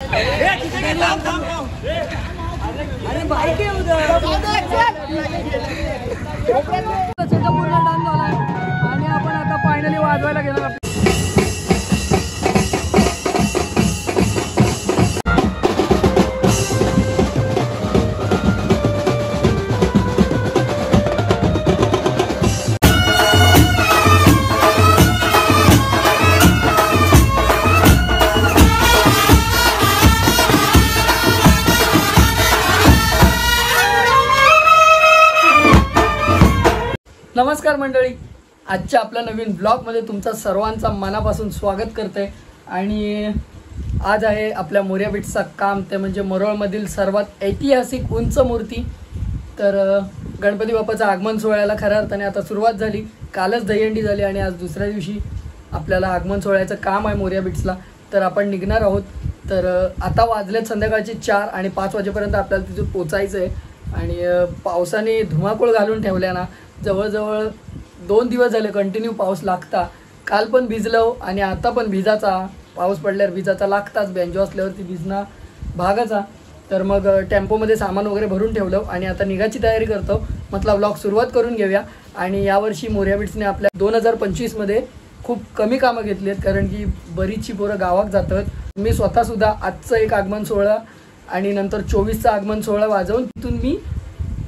अरे बाईक आहे उद्या पूर्ण डान झालाय आणि आपण आता फायनली वाजवायला गेलो. नमस्कार मंडळी, आजच्या आपल्या नवीन ब्लॉगमध्ये तुमचा सर्वांचा मनापासून स्वागत करते. आणि आज आहे आपल्या मोरया बीट्सचा काम, ते म्हणजे मरोळमधील सर्वात ऐतिहासिक उंच मूर्ती. तर गणपती बाप्पाच्या आगमन सोहळ्याला खऱ्या अर्थाने आता सुरुवात झाली. कालच दहीहंडी झाली आणि आज दुसऱ्या दिवशी आपल्याला आगमन सोहळ्याचं काम आहे मोरया बीट्सला. तर आपण निघणार आहोत. तर आता वाजलेत संध्याकाळचे 4 आणि 5 वाजेपर्यंत आपल्याला तिथून पोचायचं आहे. आणि पावसाने धुमाकूळ घालून ठेवल्या ना, जवळजवळ 2 दिवस झाले कंटिन्यू पाऊस लागता. काल पण भिजलो आणि आता पण भिजाचा, पाऊस पडल्यावर भिजाचा लागताच, बँजो असल्यावरती भिजणं भागाचा. तर मग टेम्पोमध्ये सामान वगैरे भरून ठेवलं आणि आता निघायची तयारी करतो. म्हटलं व्लॉग सुरुवात करून घेऊया. आणि यावर्षी मोरया बीट्सने आपल्या 2025मध्ये खूप कमी कामं घेतली आहेत, कारण की बरीचशी पोरं गावात जातात. मी स्वतःसुद्धा आजचं एक आगमन सोहळा आणि नंतर 24चा आगमन सोहळा वाजवून तिथून मी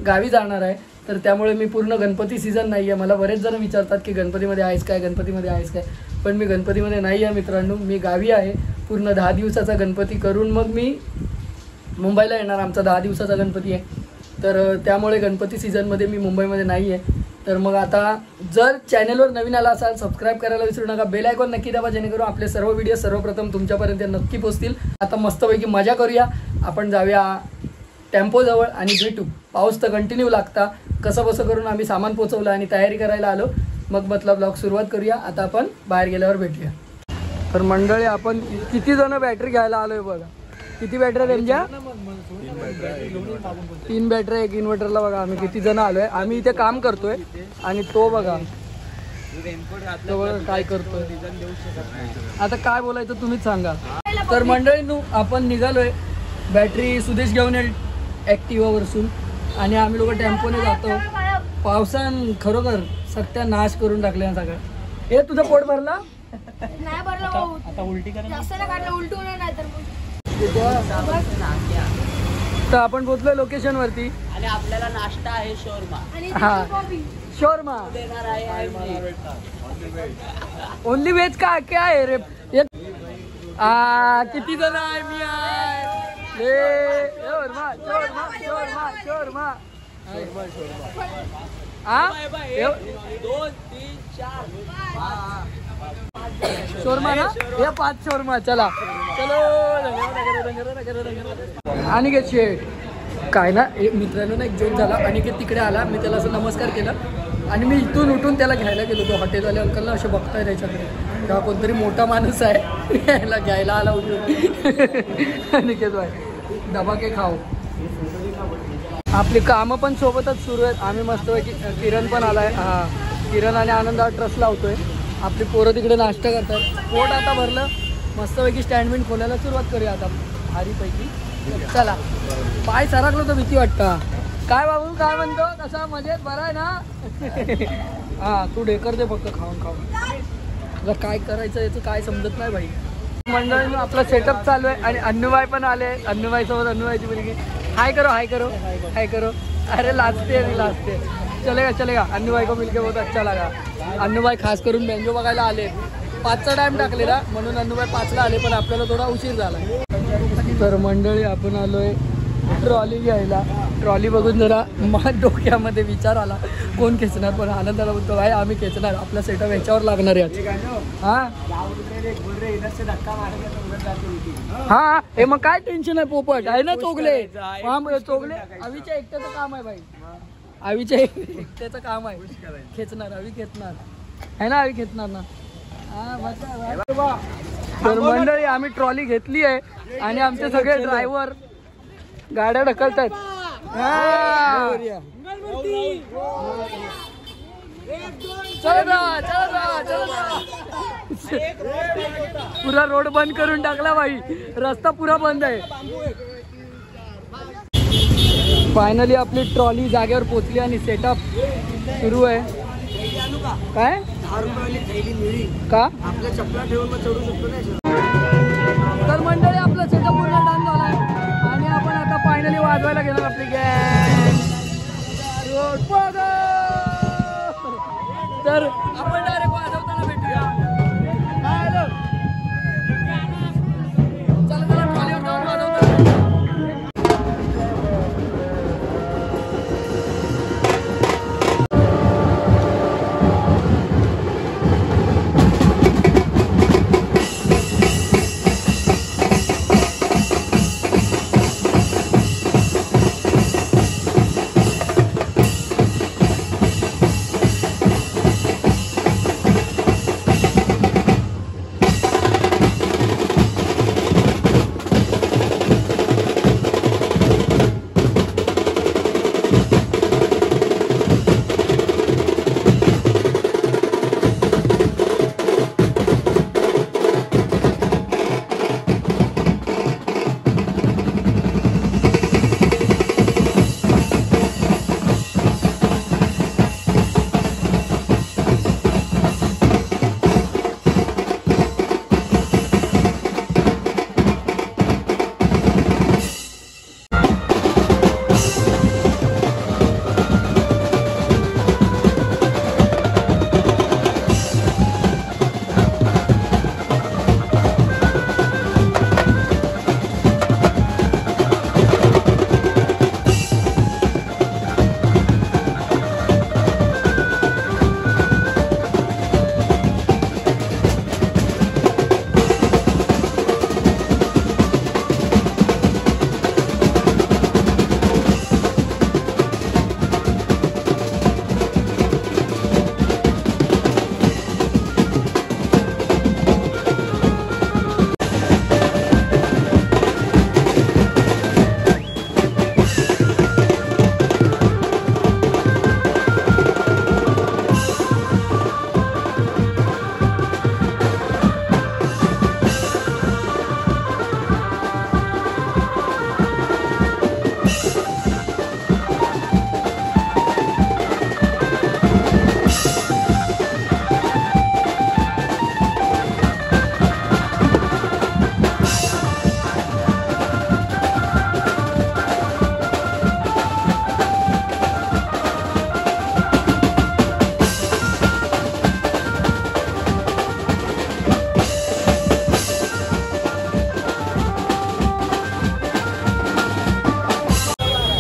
गावी जाणार आहे. तर त्यामुळे मी पूर्ण गणपती सीझन नाही आहे. मला बरेच जण विचारतात की गणपतीमध्ये आहेस काय, गणपतीमध्ये आहेस काय, पण मी गणपतीमध्ये नाही आहे मित्रांनो. मी गावी आहे. पूर्ण 10 दिवसाचा गणपती करून मग मी मुंबईला येणार. आमचा 10 दिवसाचा गणपती आहे. तर त्यामुळे गणपती सीझनमध्ये मी मुंबईमध्ये नाही आहे. तर मग आता जर चॅनलवर नवीन आला असाल सबस्क्राईब करायला विसरू नका, बेल आयकॉन नक्की दाबा, जेणेकरून आपले सर्व व्हिडिओ सर्वप्रथम तुमच्यापर्यंत नक्की पोहोचतील. आता मस्तपैकी मजा करूया. आपण जाऊया टेम्पोजवळ आणि भेटू. पाऊस तर कंटिन्यू लागता. कसं बसं करून आम्ही सामान पोचवलं आणि तयारी करायला आलो. मग मतलब ब्लॉग सुरुवात करूया. आता आपण बाहेर गेल्यावर भेटूया. तर मंडळी, आपण किती जण बॅटरी घ्यायला आलोय बघा. किती बॅटरी त्यांच्या? 3 बॅटरी, 1 इन्व्हर्टरला. बघा आम्ही किती जण आलोय. आम्ही इथे काम करतोय आणि तो बघा काय करतोय. आता काय बोलायचं तुम्हीच सांगा. तर मंडळी आपण निघालोय. बॅटरी सुदेश घेऊन येईल ॲक्टिवावरसून आणि आम्ही लोक टेम्पोने जातो. पावसान खरोखर सत्यानाश करून टाकले ना सगळं. हे तुझं पोट भरला नाही भरला भाऊ. आता उलटी कर, जास्त काढलं उलटू नाही तर मग. तर आपण पोहोचलो लोकेशन वरती आणि आपल्याला नाश्ता आहे शोरमा. हा शोरमा देणार आहे ओनली व्हेज. का क्या आहे रे? किती जण आहे? मी आहे. शोरमा शोरमा शोरमा शोरमा हा 2 3 4 शोरमा ना. हे 5 शोरमा. चला चलो. अनिकेत शेठ काय ना मित्रांनो ना, एक जोक झाला. अनिकेत तिकडे आला, मी त्याला असं नमस्कार केला आणि मी इथून उठून त्याला घ्यायला गेलो. तो हॉटेलवाले अंकलला असे बघताय त्याच्याकडे, तेव्हा कोणतरी मोठा माणूस आहे यायला घ्यायला आला उठून. अनिकेत भाई डबा के खाऊ. आपली कामं पण सोबतच सुरू आहेत. आम्ही मस्तपैकी किरण पण आलाय. हा किरण आणि आनंद ट्रस्ट लावतोय. आपली पोरं तिकडे नाश्ता करतात. पोट आता भरलं, मस्तपैकी स्टँडमेंट खोलायला सुरुवात करूया आता भारीपैकी. चला. पाय सरकलो तर भीती वाटतं. काय बाबू काय म्हणतो? कसा मजेत? बरा आहे ना? हा तू ढेकर दे फक्त खाऊन खाऊन. काय करायचं याचं काय समजत नाही भाई. मंडळीनं आपला सेटअप चालू आहे आणि अन्नूबाई पण आले. अन्नूबाई सोबत अन्नूबाईची मुलगी. हाय करो हाय करो हाय करो. अरे लाजते मी लाजते. चलेगा चलेगा. अन्नूबाई को मिलके बहुत अच्छा लगा. अन्नूबाई खास करून बँजो बघायला आले. 5चा टाइम टाकलेला म्हणून अन्नूबाई 5ला आले, पण आपल्याला थोडा उशीर झाला. तर मंडळी आपण आलोय ट्रॉली घ्यायला. ट्रॉली बघून जरा माझ्या डोक्यामध्ये विचार आला कोण खेचणार, पण आनंदाला बोलतो भाई आम्ही खेचणार. आपला सेटअप याच्यावर लागणार आहे. हा हा हे मग काय टेन्शन आहे. पोपट आहे ना चोगले. चोगले आवीच्या एकट्याचं काम आहे भाई. आवीच्या एकट्याचं काम आहे. खेचणार आवी खेचणार आहे ना. आवी खेचणार ना. तर मंडळी आम्ही ट्रॉली घेतली आहे आणि आमचे सगळे ड्रायव्हर गाड्या ढकलतात. चला चला चला. पुरा रोड बंद करून टाकला भाई, रस्ता पुरा बंद आहे. फायनली आपली ट्रॉली जागेवर पोहोचली आणि सेटअप सुरू आहे. काय 10 रुपयावाली थैली मिळी का आपल्या चपला ठेवून मग चढू शकतो नाही. तर मंडळी आपला सेटअप पूर्ण डन झालाय आणि आपण आता फायनली वाजवायला घेणार आपली गँग. तर आपण डायरेक्ट वाजवताना भेटूया. चला चला ट्रॉलीवर जाऊन वाजवताना.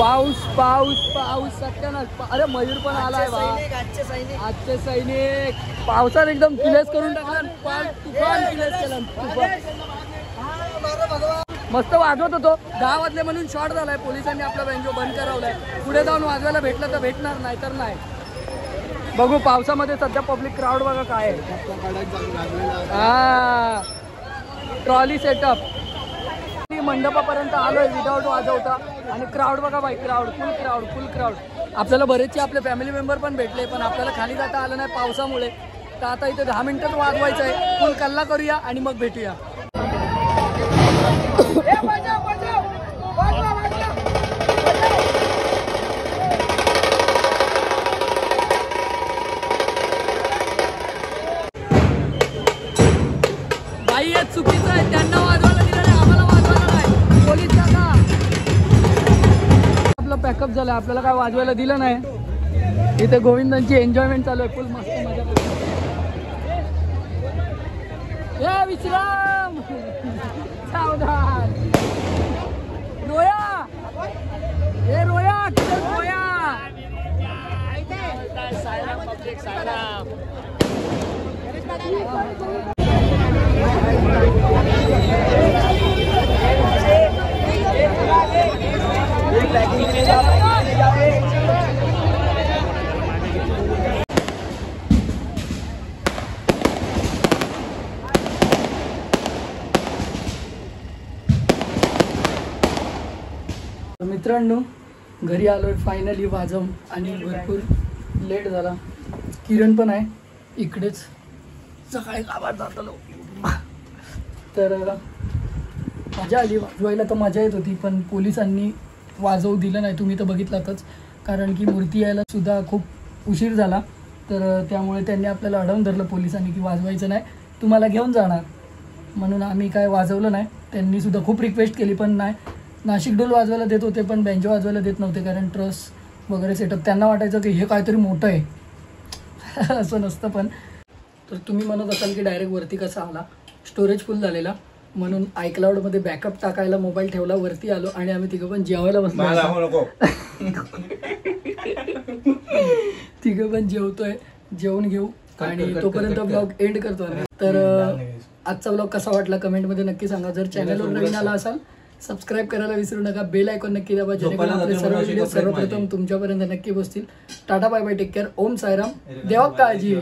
पाऊस पाऊस पाऊस सत्यानाश. अरे मयूर पण आलाय बा. आजचे सैनिक पावसात एकदम किलेस करून टाकला. तुफान किलेस केला. मस्त वाजवत होतो. 10 वाजले म्हणून शॉर्ट झालाय. पोलिसांनी आपला बँजो बंद करावलाय. पुढे जाऊन वाजवायला भेटलं तर भेटणार, नाही तर नाही. बघू पावसामध्ये सध्या पब्लिक क्राऊड बघा काय आहे. हा ट्रॉली सेटअप मंडपापर्यंत आलोय विदाउट वाजवता आणि क्राऊड बघा बाई. क्राऊड फुल क्राऊड. आपल्याला बरेचसे आपले फॅमिली मेंबर पण भेटले, पण आपल्याला खाली जाता आलं नाही पावसामुळे. तर आता इथे 10 मिनिटात वाजवायचं आहे. फुल कल्ला करूया आणि मग भेटूया. बाई हे चुकीचं आहे. त्यांना वाजवायला दिलं नाही, आम्हाला वाजवायला नाही. पोलीस काका आपला पॅकअप झाला, आपल्याला काय वाजवायला दिलं नाही. इथे गोविंदांची एन्जॉयमेंट चालू आहे. फुल मस्त मजा करतो. विश्राम सावधान. रोया हे रोया रोया मित्रांनो घरी आलोय फायनली वाजवून आणि भरपूर लेट झाला. किरण पण आहे इकडेच सकाळी गावात जातो. तर मजा आली वाजवायला, तर मजा येत होती, पण पोलिसांनी वाजवू दिलं नाही. तुम्ही तर बघितलातच, कारण की मूर्ती यायला सुद्धा खूप उशीर झाला. तर त्यामुळे त्यांनी आपल्याला अडवून धरलं पोलिसांनी की वाजवायचं नाही, तुम्हाला घेऊन जाणार. म्हणून आम्ही काय वाजवलं नाही. त्यांनी सुद्धा खूप रिक्वेस्ट केली, पण नाही. नाशिक ढोल वाजवायला देत होते, पण बँजो वाजवायला देत नव्हते, कारण ट्रस वगैरे सेटअप त्यांना वाटायचं की हे काहीतरी मोठं आहे. असं नसतं. पण तर तुम्ही म्हणत असाल की डायरेक्ट वरती कसा आला, स्टोरेज फुल झालेला, म्हणून आयक्लाउडमध्ये बॅकअप टाकायला मोबाईल ठेवला, वरती आलो आणि आम्ही तिघं पण जेवायला बसलो. तिघं पण जेवतोय, जेवून घेऊ आणि तोपर्यंत ब्लॉग एंड करतो आम्ही. तर आजचा ब्लॉग कसा वाटला कमेंटमध्ये नक्की सांगा. जर चॅनलवर नवीन आला असाल सबस्क्राईब करायला विसरू नका, बेल आयकॉन नक्की दाबा, जेणेकरून आपले सर्व व्हिडिओ सर्वप्रथम तुमच्यापर्यंत नक्की पोहोचतील. Tata bye bye, take care, Om Sairam, देवा काळजी.